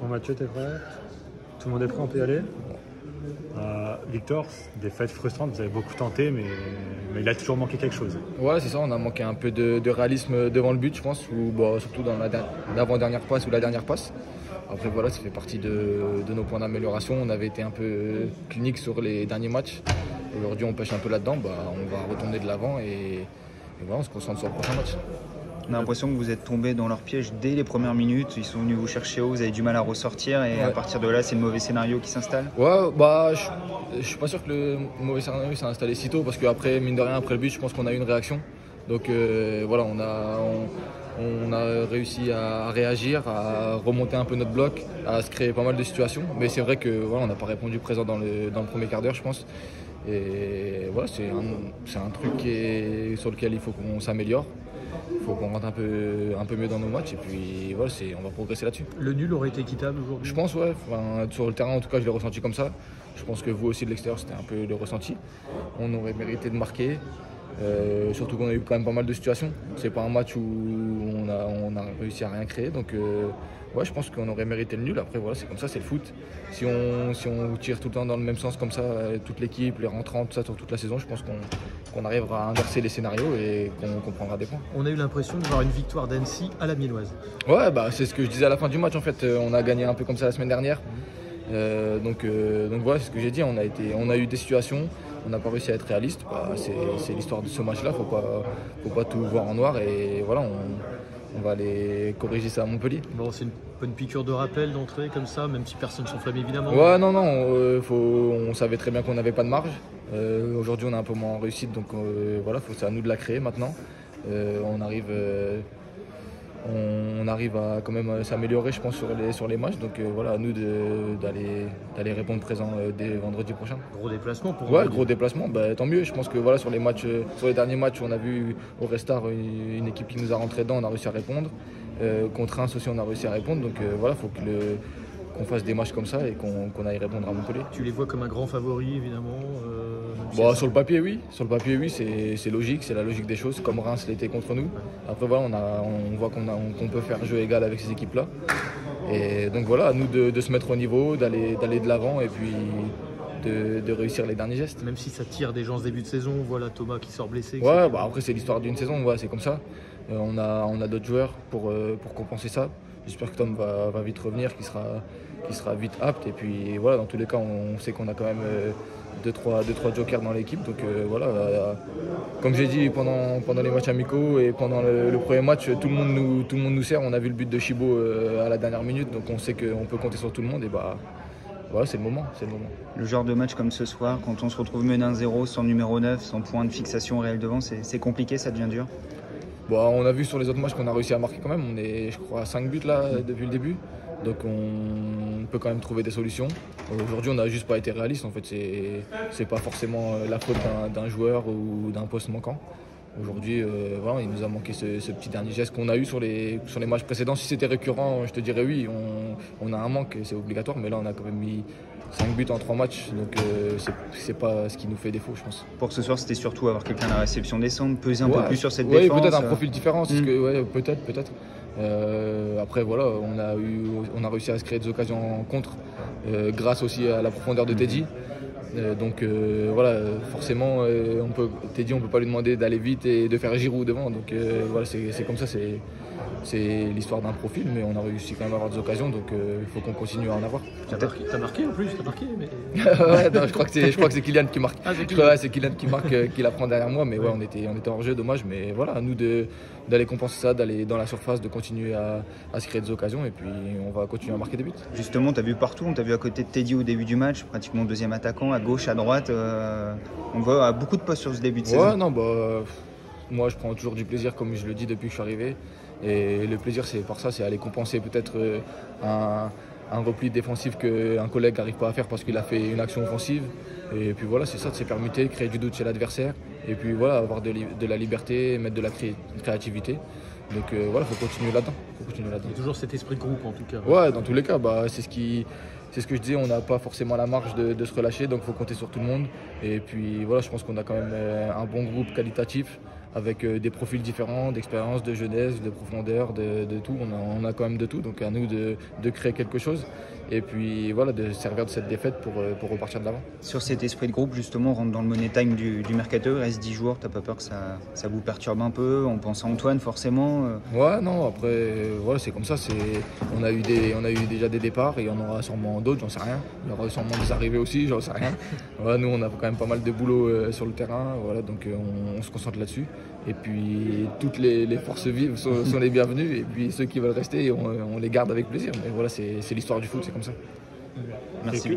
Bon, Mathieu, t'es prêt? Tout le monde est prêt, on peut y aller? Victor, défaite frustrante, vous avez beaucoup tenté, mais il a toujours manqué quelque chose. Ouais, c'est ça, on a manqué un peu de réalisme devant le but, je pense, ou surtout dans l'avant-dernière passe ou la dernière passe. Après, voilà, ça fait partie de nos points d'amélioration. On avait été un peu clinique sur les derniers matchs. Aujourd'hui, on pêche un peu là-dedans. On va retourner de l'avant et voilà, on se concentre sur le prochain match. On a l'impression que vous êtes tombé dans leur piège dès les premières minutes. Ils sont venus vous chercher haut, vous avez du mal à ressortir et à partir de là, c'est le mauvais scénario qui s'installe. Ouais, je suis pas sûr que le mauvais scénario s'est installé si tôt parce qu'après, mine de rien, après le but, je pense qu'on a eu une réaction. Donc voilà, on a réussi à réagir, à remonter un peu notre bloc, à se créer pas mal de situations. Mais c'est vrai que voilà, on n'a pas répondu présent dans le premier quart d'heure, je pense. Et voilà, c'est un truc sur lequel il faut qu'on s'améliore. Il faut qu'on rentre un peu mieux dans nos matchs et puis voilà, on va progresser là-dessus. Le nul aurait été équitable aujourd'hui? Je pense, ouais. Enfin, sur le terrain, en tout cas, je l'ai ressenti comme ça. Je pense que vous aussi de l'extérieur, c'était un peu le ressenti. On aurait mérité de marquer. Surtout qu'on a eu quand même pas mal de situations. C'est pas un match où on a réussi à rien créer. Donc ouais, je pense qu'on aurait mérité le nul. Après voilà, c'est comme ça, c'est le foot. Si on tire tout le temps dans le même sens comme ça, toute l'équipe, les rentrants, tout ça sur toute la saison, je pense qu'on arrivera à inverser les scénarios et qu'on prendra des points. On a eu l'impression de voir une victoire d'Annecy à la Miennoise. Ouais, c'est ce que je disais à la fin du match en fait. On a gagné un peu comme ça la semaine dernière. Donc voilà, c'est ce que j'ai dit. On a eu des situations. On n'a pas réussi à être réaliste. C'est l'histoire de ce match-là. Faut pas tout voir en noir. Et voilà, on va aller corriger ça à Montpellier. Bon, c'est une bonne piqûre de rappel d'entrée comme ça, même si personne ne s'enflamme évidemment. Ouais, non, on savait très bien qu'on n'avait pas de marge. Aujourd'hui, on a un peu moins en réussite. Donc voilà, c'est à nous de la créer maintenant. On arrive à quand même s'améliorer, je pense, sur les matchs. Donc voilà, à nous d'aller répondre présent dès vendredi prochain. Gros déplacement pour Ouais, gros déplacement, tant mieux. Je pense que voilà, sur les derniers matchs, on a vu au Restart une équipe qui nous a rentré dedans, on a réussi à répondre. Contre Reims aussi, on a réussi à répondre. Donc voilà, il faut qu'on fasse des matchs comme ça et qu'on aille répondre à Montpellier. Tu les vois comme un grand favori, évidemment sur le papier, oui. Sur le papier, oui, c'est logique, c'est la logique des choses, comme Reims l'était contre nous. Après, voilà, on voit qu'on peut faire jeu égal avec ces équipes-là. Et donc voilà, à nous de se mettre au niveau, d'aller de l'avant et puis de réussir les derniers gestes. Même si ça tire des gens ce début de saison, voilà Thomas qui sort blessé. Ouais, après c'est l'histoire d'une saison, c'est comme ça. On a d'autres joueurs pour compenser ça. J'espère que Tom va vite revenir, qu'il sera vite apte. Et puis voilà, dans tous les cas, on sait qu'on a quand même 2-3 jokers dans l'équipe. Donc voilà, comme j'ai dit pendant les matchs amicaux et pendant le premier match, tout le monde nous sert. On a vu le but de Chibo à la dernière minute, donc on sait qu'on peut compter sur tout le monde. Et voilà, c'est le moment. Le genre de match comme ce soir, quand on se retrouve mené 1-0, sans numéro 9, sans point de fixation réel devant, c'est compliqué, ça devient dur? On a vu sur les autres matchs qu'on a réussi à marquer quand même. On est, je crois, à 5 buts là depuis le début. Donc on peut quand même trouver des solutions. Aujourd'hui, on n'a juste pas été réaliste. En fait, c'est pas forcément la faute d'un joueur ou d'un poste manquant. Aujourd'hui, voilà, il nous a manqué ce petit dernier geste qu'on a eu sur les matchs précédents. Si c'était récurrent, je te dirais oui, on a un manque, c'est obligatoire. Mais là, on a quand même mis 5 buts en 3 matchs, donc c'est pas ce qui nous fait défaut, je pense. Pour ce soir, c'était surtout avoir quelqu'un à la réception des centres, peser un peu plus sur cette défense. Oui, peut-être un profil différent, peut-être. Après, voilà, on a réussi à se créer des occasions en contre, grâce aussi à la profondeur de Teddy. Donc voilà, forcément, Teddy, on peut pas lui demander d'aller vite et de faire Giroud devant. Donc voilà, c'est comme ça, c'est l'histoire d'un profil, mais on a réussi quand même à avoir des occasions, donc il faut qu'on continue à en avoir. T'as marqué en plus, mais... Ouais, non, je crois que c'est Kylian qui marque. C'est Kylian qui marque, qui la prend derrière moi, mais ouais, on était hors jeu, dommage, mais voilà, à nous d'aller compenser ça, d'aller dans la surface, de continuer à se créer des occasions, et puis on va continuer à marquer des buts. Justement, tu as vu partout, on t'a vu à côté de Teddy au début du match, pratiquement deuxième attaquant, à gauche, à droite, on voit à beaucoup de postes sur ce début de saison. Ouais, non, moi je prends toujours du plaisir, comme je le dis depuis que je suis arrivé. Et le plaisir, c'est aller compenser peut-être un repli défensif qu'un collègue n'arrive pas à faire parce qu'il a fait une action offensive. Et puis voilà, c'est ça, de se permuter, créer du doute chez l'adversaire. Et puis voilà, avoir de la liberté, mettre de la créativité. Donc voilà, il faut continuer là-dedans. Il y a toujours cet esprit de groupe en tout cas. Ouais, dans tous les cas, c'est ce que je disais, on n'a pas forcément la marge de se relâcher, donc il faut compter sur tout le monde. Et puis voilà, je pense qu'on a quand même un bon groupe qualitatif avec des profils différents, d'expérience, de jeunesse, de profondeur, de tout. On a quand même de tout, donc à nous de créer quelque chose. Et puis voilà, de servir de cette défaite pour repartir de l'avant. Sur cet esprit de groupe, justement, on rentre dans le money time du mercato, il reste 10 jours, t'as pas peur que ça vous perturbe un peu? On pense à Antoine forcément. Ouais, non, après, voilà, c'est comme ça. On a eu déjà des départs et il y en aura sûrement d'autres, j'en sais rien. Il y aura sûrement des arrivées aussi, j'en sais rien. Voilà, nous, on a quand même pas mal de boulot sur le terrain, voilà, donc on se concentre là-dessus. Et puis, toutes les forces vives sont les bienvenues. Et puis, ceux qui veulent rester, on les garde avec plaisir. Mais voilà, c'est l'histoire du foot, c'est comme ça. Merci.